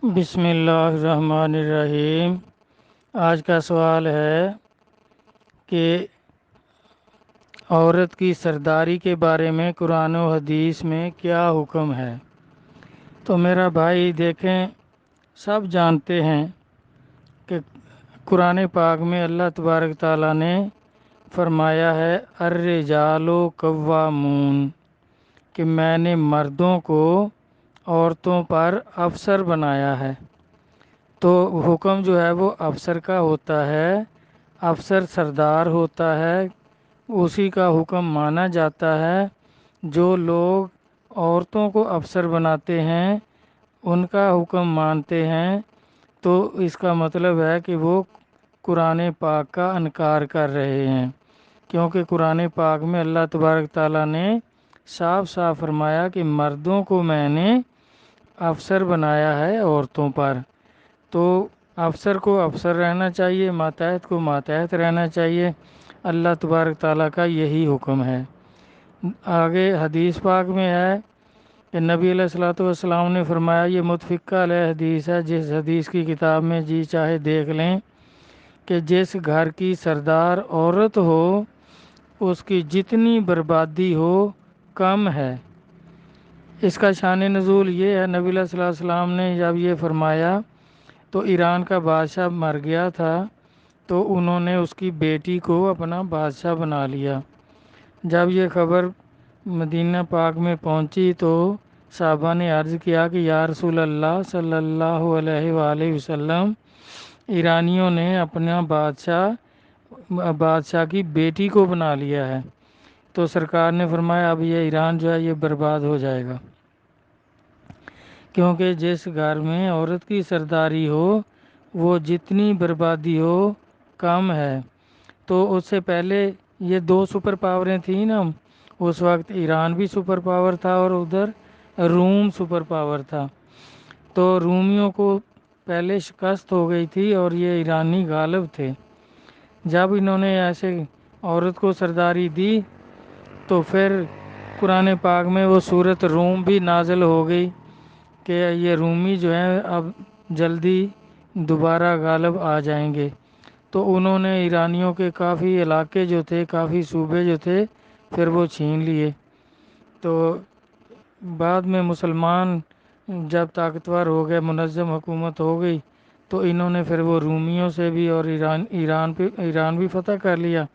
بسم اللہ الرحمن الرحیم۔ آج کا سوال ہے کہ عورت کی سرداری کے بارے میں قرآن و حدیث میں کیا حکم ہے؟ تو میرا بھائی دیکھیں، سب جانتے ہیں کہ قرآن پاک میں اللہ تبارک تعالیٰ نے فرمایا ہے الرجال قوامون، کہ میں نے مردوں کو عورتوں پر افسر بنایا ہے۔ تو حکم جو ہے وہ افسر کا ہوتا ہے، افسر سردار ہوتا ہے، اسی کا حکم مانا جاتا ہے۔ جو لوگ عورتوں کو افسر بناتے ہیں ان کا حکم مانتے ہیں، تو اس کا مطلب ہے کہ وہ قرآن پاک کا انکار کر رہے ہیں، کیونکہ قرآن پاک میں اللہ تبارک تعالیٰ نے صاف صاف فرمایا کہ مردوں کو میں نے افسر بنایا ہے عورتوں پر۔ تو افسر کو افسر رہنا چاہیے، ماتحت کو ماتحت رہنا چاہیے۔ اللہ تبارک تعالیٰ کا یہی حکم ہے۔ آگے حدیث پاک میں ہے کہ نبی علیہ الصلوۃ والسلام نے فرمایا، یہ متفقہ علیہ حدیث ہے، جس حدیث کی کتاب میں جی چاہے دیکھ لیں، کہ جس گھر کی سردار عورت ہو اس کی جتنی بربادی ہو کم ہے۔ اس کا شان نزول یہ ہے، نبی علیہ الصلوۃ والسلام نے جب یہ فرمایا تو ایران کا بادشاہ مر گیا تھا، تو انہوں نے اس کی بیٹی کو اپنا بادشاہ بنا لیا۔ جب یہ خبر مدینہ پاک میں پہنچی تو صحابہ نے عرض کیا کہ یا رسول اللہ صلی اللہ علیہ وآلہ وسلم، ایرانیوں نے اپنا بادشاہ کی بیٹی کو بنا لیا ہے۔ تو سرکار نے فرمایا اب یہ ایران جو ہے یہ برباد ہو جائے گا، کیونکہ جس گھر میں عورت کی سرداری ہو وہ جتنی بربادی ہو کم ہے۔ تو اس سے پہلے یہ دو سپر پاوریں تھیں نا، اس وقت ایران بھی سپر پاور تھا اور ادھر روم سپر پاور تھا۔ تو رومیوں کو پہلے شکست ہو گئی تھی اور یہ ایرانی غالب تھے۔ جب انہوں نے ایسے عورت کو سرداری دی تو پھر قرآن پاک میں وہ سورۃ روم بھی نازل ہو گئی کہ یہ رومی جو ہیں اب جلدی دوبارہ غالب آ جائیں گے۔ تو انہوں نے ایرانیوں کے کافی علاقے جو تھے، کافی صوبے جو تھے، پھر وہ چھین لیے۔ تو بعد میں مسلمان جب طاقتور ہو گئے، منظم حکومت ہو گئی، تو انہوں نے پھر وہ رومیوں سے بھی اور ایران بھی فتح کر لیا،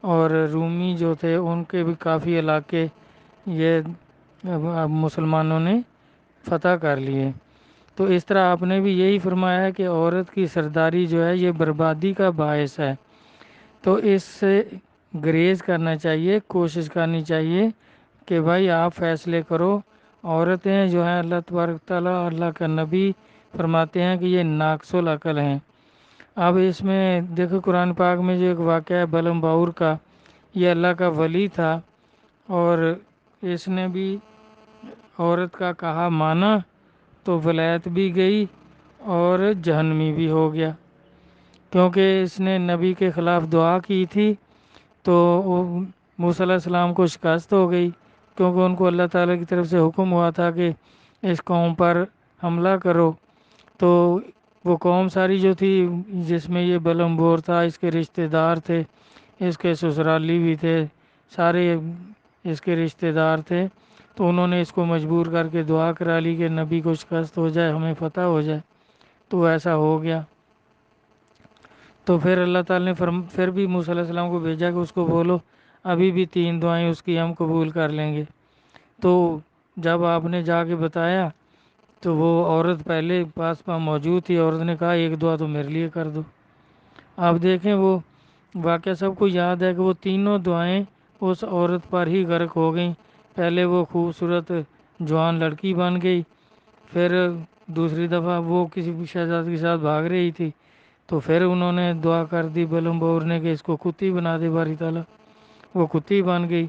اور رومی جو تھے ان کے بھی کافی علاقے یہ اب مسلمانوں نے فتح کر لیے۔ تو اس طرح آپ نے بھی یہی فرمایا ہے کہ عورت کی سرداری جو ہے یہ بربادی کا باعث ہے۔ تو اس سے گریز کرنا چاہیے، کوشش کرنی چاہیے کہ بھائی آپ فیصلے کرو۔ عورتیں جو ہیں اللہ تبارک تعالیٰ اللہ کا نبی فرماتے ہیں کہ یہ ناقص العقل ہیں۔ اب اس میں دیکھو قرآن پاک میں جو ایک واقعہ ہے بلم باور کا، یہ اللہ کا ولی تھا اور اس نے بھی عورت کا کہا مانا تو ولایت بھی گئی اور جہنمی بھی ہو گیا، کیونکہ اس نے نبی کے خلاف دعا کی تھی۔ تو موسیٰ علیہ السلام کو شکست ہو گئی، کیونکہ ان کو اللہ تعالیٰ کی طرف سے حکم ہوا تھا کہ اس قوم پر حملہ کرو۔ تو وہ قوم ساری جو تھی جس میں یہ بلم بور تھا، اس کے رشتہ دار تھے، اس کے سسرالی بھی تھے، سارے اس کے رشتہ دار تھے، تو انہوں نے اس کو مجبور کر کے دعا کرا لی کہ نبی کو شکست ہو جائے، ہمیں فتح ہو جائے۔ تو ایسا ہو گیا۔ تو پھر اللہ تعالیٰ نے پھر بھی موسیٰ علیہ السلام کو بھیجا کہ اس کو بولو ابھی بھی 3 دعائیں اس کی ہم قبول کر لیں گے۔ تو جب آپ نے جا کے بتایا تو وہ عورت پہلے پاس موجود تھی، عورت نے کہا ایک دعا تو میرے لیے کر دو۔ آپ دیکھیں وہ واقعہ سب کو یاد ہے کہ وہ تینوں دعائیں اس عورت پر ہی غرق ہو گئیں۔ پہلے وہ خوبصورت جوان لڑکی بن گئی، پھر دوسری دفعہ وہ کسی شہزادی کے ساتھ بھاگ رہی تھی، تو پھر انہوں نے دعا کر دی بلم بور نے کہ اس کو کتی بنا دے باری تعالیٰ، وہ کتی بن گئی۔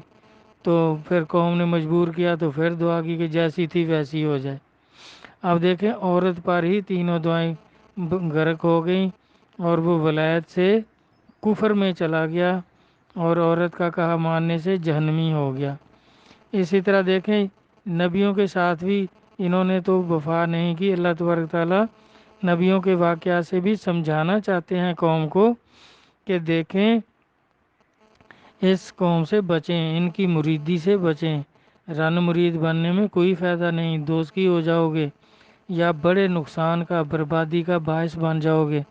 تو پھر قوم نے مجبور کیا تو پھر دعا کی کہ جیسی تھی ویسی ہو جائے۔ اب دیکھیں عورت پر ہی تینوں دعائیں غرق ہو گئیں اور وہ ولایت سے کفر میں چلا گیا اور عورت کا کہا ماننے سے جہنمی ہو گیا۔ اسی طرح دیکھیں نبیوں کے ساتھ بھی انہوں نے تو وفا نہیں کی۔ اللہ تبارک تعالیٰ نبیوں کے واقعات سے بھی سمجھانا چاہتے ہیں قوم کو کہ دیکھیں اس قوم سے بچیں، ان کی مریدی سے بچیں، رن مرید بننے میں کوئی فائدہ نہیں، دوزخی ہو جاؤ گے یا بڑے نقصان کا بربادی کا باعث بن جاؤ گے۔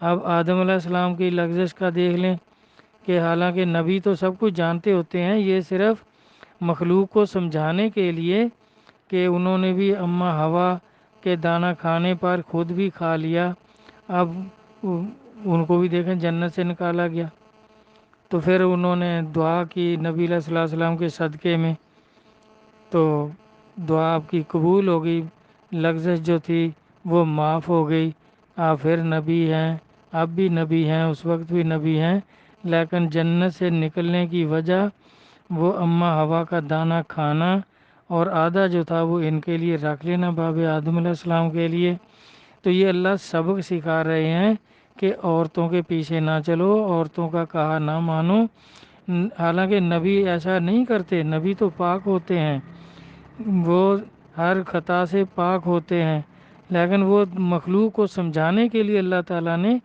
اب آدم علیہ السلام کی لغزش کا دیکھ لیں کہ حالانکہ نبی تو سب کچھ جانتے ہوتے ہیں، یہ صرف مخلوق کو سمجھانے کے لیے کہ انہوں نے بھی اماں ہوا کے دانہ کھانے پر خود بھی کھا لیا، اب ان کو بھی دیکھیں جنت سے نکالا گیا۔ تو پھر انہوں نے دعا کی نبی علیہ الصلوۃ والسلام کے صدقے میں، تو دعا آپ کی قبول ہو گئی، لغزش جو تھی وہ معاف ہو گئی، آپ پھر نبی ہیں، اب بھی نبی ہیں، اس وقت بھی نبی ہیں، لیکن جنت سے نکلنے کی وجہ وہ اماں ہوا کا دانہ کھانا اور آدھا جو تھا وہ ان کے لیے رکھ لینا باب آدم علیہ السلام کے لیے۔ تو یہ اللہ سبق سکھا رہے ہیں کہ عورتوں کے پیچھے نہ چلو، عورتوں کا کہا نہ مانو۔ حالانکہ نبی ایسا نہیں کرتے، نبی تو پاک ہوتے ہیں، وہ ہر خطا سے پاک ہوتے ہیں، لیکن وہ مخلوق کو سمجھانے کے لیے اللہ تعالیٰ نے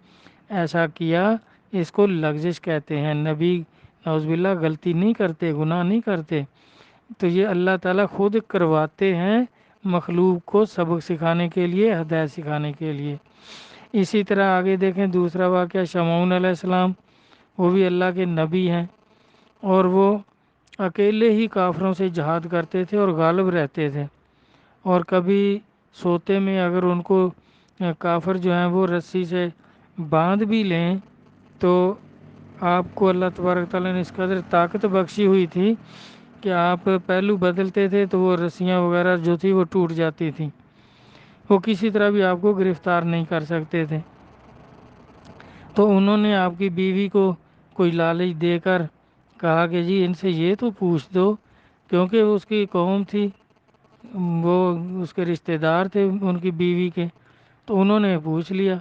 ایسا کیا، اس کو لغزش کہتے ہیں۔ نبی نعوذ باللہ غلطی نہیں کرتے، گناہ نہیں کرتے، تو یہ اللہ تعالیٰ خود کرواتے ہیں مخلوق کو سبق سکھانے کے لیے، ہدایت سکھانے کے لیے۔ اسی طرح آگے دیکھیں دوسرا واقعہ شمعون علیہ السلام، وہ بھی اللہ کے نبی ہیں، اور وہ اکیلے ہی کافروں سے جہاد کرتے تھے اور غالب رہتے تھے، اور کبھی سوتے میں اگر ان کو کافر جو ہیں وہ رسی سے باندھ بھی لیں تو آپ کو اللہ تبارک تعالیٰ نے اس قدر طاقت بخشی ہوئی تھی کہ آپ پہلو بدلتے تھے تو وہ رسیاں وغیرہ جو تھی وہ ٹوٹ جاتی تھیں، وہ کسی طرح بھی آپ کو گرفتار نہیں کر سکتے تھے۔ تو انہوں نے آپ کی بیوی کو کوئی لالچ دے کر کہا کہ جی ان سے یہ تو پوچھ دو، کیونکہ اس کی قوم تھی، وہ اس کے رشتہ دار تھے ان کی بیوی کے، تو انہوں نے پوچھ لیا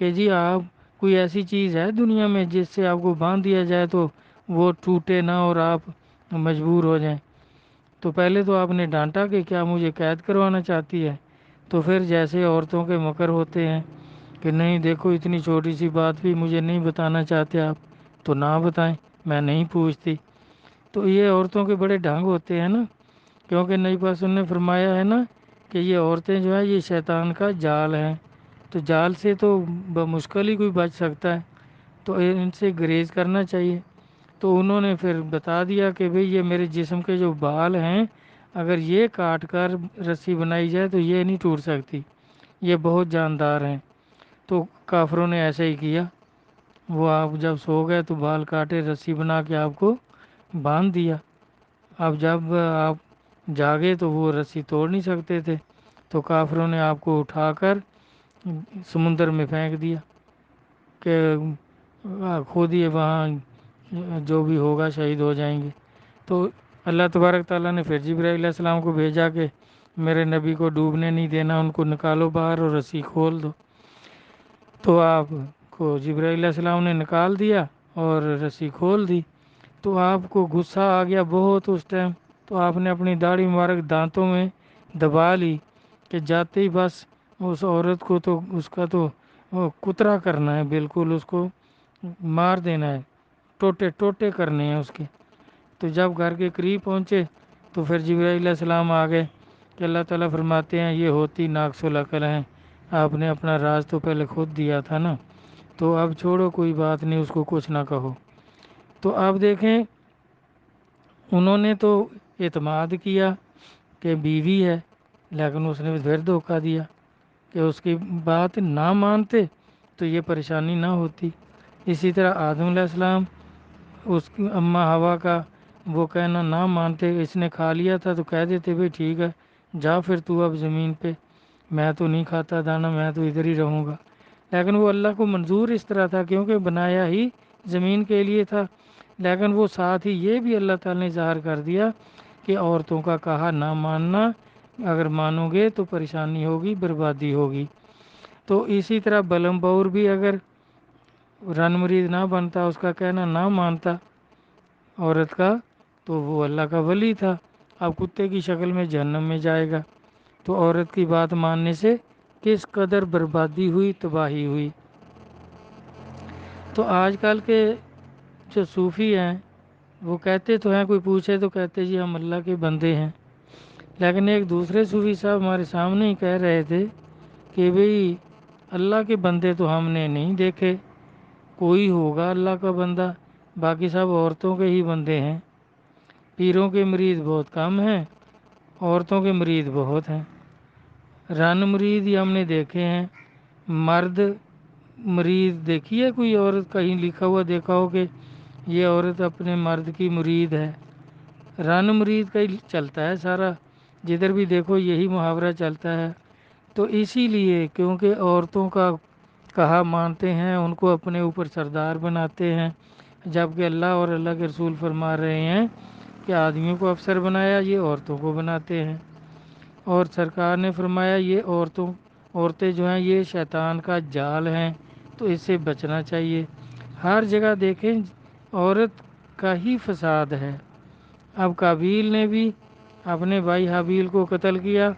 کہ جی آپ کوئی ایسی چیز ہے دنیا میں جس سے آپ کو باندھ دیا جائے تو وہ ٹوٹے نہ اور آپ مجبور ہو جائیں۔ تو پہلے تو آپ نے ڈانٹا کہ کیا مجھے قید کروانا چاہتی ہے، تو پھر جیسے عورتوں کے مکر ہوتے ہیں کہ نہیں دیکھو اتنی چھوٹی سی بات بھی مجھے نہیں بتانا چاہتے آپ تو نہ بتائیں، میں نہیں پوچھتی۔ تو یہ عورتوں کے بڑے ڈھنگ ہوتے ہیں نا، کیونکہ نبی پاک صلی اللہ علیہ وسلم نے فرمایا ہے نا کہ یہ عورتیں جو ہیں یہ شیطان کا جال ہیں، تو جال سے تو بمشکل ہی کوئی بچ سکتا ہے، تو ان سے گریز کرنا چاہیے۔ تو انہوں نے پھر بتا دیا کہ بھئی یہ میرے جسم کے جو بال ہیں اگر یہ کاٹ کر رسی بنائی جائے تو یہ نہیں ٹوٹ سکتی، یہ بہت جاندار ہیں۔ تو کافروں نے ایسا ہی کیا، وہ آپ جب سو گئے تو بال کاٹے، رسی بنا کے آپ کو باندھ دیا، اب جب آپ جاگے تو وہ رسی توڑ نہیں سکتے تھے، تو کافروں نے آپ کو اٹھا کر سمندر میں پھینک دیا کہ خود ہی وہاں جو بھی ہوگا شہید ہو جائیں گے۔ تو اللہ تبارک تعالیٰ نے پھر جبرائیل علیہ السلام کو بھیجا کہ میرے نبی کو ڈوبنے نہیں دینا، ان کو نکالو باہر اور رسی کھول دو۔ تو آپ کو جبرائیل علیہ السلام نے نکال دیا اور رسی کھول دی، تو آپ کو غصہ آ گیا بہت اس ٹائم، تو آپ نے اپنی داڑھی مبارک دانتوں میں دبا لی کہ جاتے ہی بس اس عورت کو تو اس کا تو وہ کترا کرنا ہے، بالکل اس کو مار دینا ہے، ٹوٹے ٹوٹے کرنے ہیں اس کے۔ تو جب گھر کے قریب پہنچے تو پھر جبرائیل علیہ السلام آ گئے کہ اللہ تعالیٰ فرماتے ہیں یہ ہوتی ناقص العقل ہیں، آپ نے اپنا راز تو پہلے خود دیا تھا نا، تو اب چھوڑو کوئی بات نہیں، اس کو کچھ نہ کہو۔ تو آپ دیکھیں انہوں نے تو اعتماد کیا کہ بیوی ہے، لیکن اس نے پھر دھوکہ دیا کہ اس کی بات نہ مانتے تو یہ پریشانی نہ ہوتی۔ اسی طرح آدم علیہ السلام اس کی اماں ہوا کا وہ کہنا نہ مانتے، اس نے کھا لیا تھا تو کہہ دیتے بھئی ٹھیک ہے جا پھر تو اب زمین پہ، میں تو نہیں کھاتا دانا، میں تو ادھر ہی رہوں گا، لیکن وہ اللہ کو منظور اس طرح تھا کیونکہ بنایا ہی زمین کے لیے تھا، لیکن وہ ساتھ ہی یہ بھی اللہ تعالیٰ نے ظاہر کر دیا کہ عورتوں کا کہا نہ ماننا، اگر مانو گے تو پریشانی ہوگی، بربادی ہوگی۔ تو اسی طرح بلم بور بھی اگر رن مرید نہ بنتا، اس کا کہنا نہ مانتا عورت کا، تو وہ اللہ کا ولی تھا، اب کتے کی شکل میں جہنم میں جائے گا۔ تو عورت کی بات ماننے سے کس قدر بربادی ہوئی، تباہی ہوئی۔ تو آج کل کے جو صوفی ہیں وہ کہتے تو ہیں، کوئی پوچھے تو کہتے جی ہم اللہ کے بندے ہیں، لیکن ایک دوسرے صوفی صاحب ہمارے سامنے ہی کہہ رہے تھے کہ بھئی اللہ کے بندے تو ہم نے نہیں دیکھے، کوئی ہوگا اللہ کا بندہ، باقی سب عورتوں کے ہی بندے ہیں، پیروں کے مرید بہت کم ہیں، عورتوں کے مرید بہت ہیں، رن مرید ہی ہم نے دیکھے ہیں، مرد مرید دیکھی ہے کوئی عورت کہیں لکھا ہوا دیکھا ہو کہ یہ عورت اپنے مرد کی مرید ہے؟ رن مرید کا ہی چلتا ہے سارا، جدھر بھی دیکھو یہی محاورہ چلتا ہے۔ تو اسی لیے کیونکہ عورتوں کا کہا مانتے ہیں، ان کو اپنے اوپر سردار بناتے ہیں، جبکہ اللہ اور اللہ کے رسول فرما رہے ہیں کہ آدمیوں کو افسر بنایا، یہ عورتوں کو بناتے ہیں، اور سرکار نے فرمایا یہ عورتیں جو ہیں یہ شیطان کا جال ہیں، تو اس سے بچنا چاہیے۔ ہر جگہ دیکھیں عورت کا ہی فساد ہے۔ اب قابیل نے بھی اپنے بھائی حابیل کو قتل کیا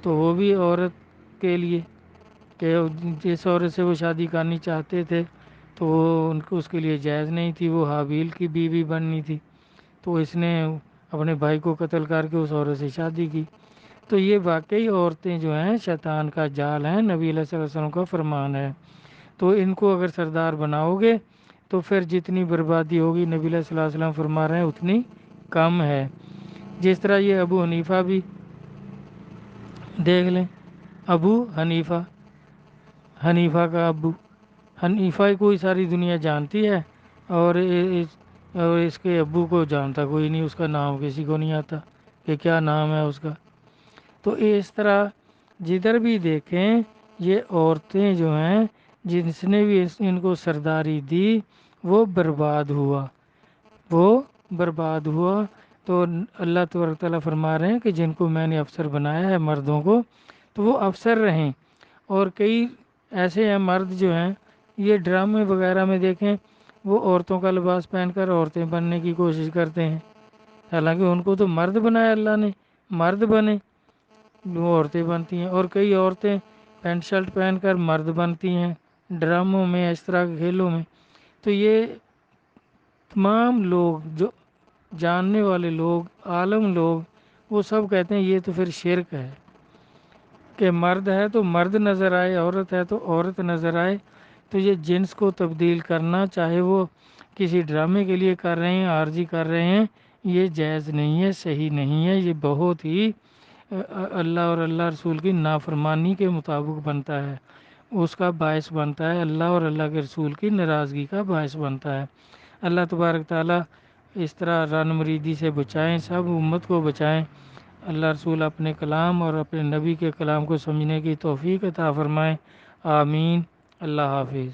تو وہ بھی عورت کے لیے، کہ جس عورت سے وہ شادی کرنی چاہتے تھے تو وہ اس کے لیے جائز نہیں تھی، وہ حابیل کی بیوی بننی تھی، تو اس نے اپنے بھائی کو قتل کر کے اس عورت سے شادی کی۔ تو یہ واقعی عورتیں جو ہیں شیطان کا جال ہیں، نبی علیہ الصلوۃ والسلام کا فرمان ہے۔ تو ان کو اگر سردار بناؤ گے تو پھر جتنی بربادی ہوگی نبی علیہ الصلوۃ والسلام فرما رہے ہیں اتنی کم ہے۔ جس طرح یہ ابو حنیفہ بھی دیکھ لیں، ابو حنیفہ، حنیفہ کا ابو، حنیفہ کو ہی ساری دنیا جانتی ہے، اور اس کے ابو کو جانتا کوئی نہیں، اس کا نام کسی کو نہیں آتا کہ کیا نام ہے اس کا۔ تو اس طرح جدھر بھی دیکھیں یہ عورتیں جو ہیں جس نے بھی ان کو سرداری دی وہ برباد ہوا، وہ برباد ہوا۔ تو اللہ تبارک تعالیٰ فرما رہے ہیں کہ جن کو میں نے افسر بنایا ہے مردوں کو، تو وہ افسر رہیں۔ اور کئی ایسے ہیں مرد جو ہیں یہ ڈرامے وغیرہ میں دیکھیں وہ عورتوں کا لباس پہن کر عورتیں بننے کی کوشش کرتے ہیں، حالانکہ ان کو تو مرد بنایا اللہ نے، مرد بنے، وہ عورتیں بنتی ہیں۔ اور کئی عورتیں پینٹ شرٹ پہن کر مرد بنتی ہیں ڈراموں میں، اس طرح کے کھیلوں میں۔ تو یہ تمام لوگ جو جاننے والے لوگ، عالم لوگ، وہ سب کہتے ہیں یہ تو پھر شرک ہے، کہ مرد ہے تو مرد نظر آئے، عورت ہے تو عورت نظر آئے۔ تو یہ جنس کو تبدیل کرنا، چاہے وہ کسی ڈرامے کے لیے کر رہے ہیں، عارضی کر رہے ہیں، یہ جائز نہیں ہے، صحیح نہیں ہے، یہ بہت ہی اللہ اور اللہ رسول کی نافرمانی کے مطابق بنتا ہے، اس کا باعث بنتا ہے، اللہ اور اللہ کے رسول کی ناراضگی کا باعث بنتا ہے۔ اللہ تبارک تعالیٰ اس طرح رن مریدی سے بچائیں، سب امت کو بچائیں۔ اللہ رسول اپنے کلام اور اپنے نبی کے کلام کو سمجھنے کی توفیق عطا فرمائیں، آمین۔ اللہ حافظ۔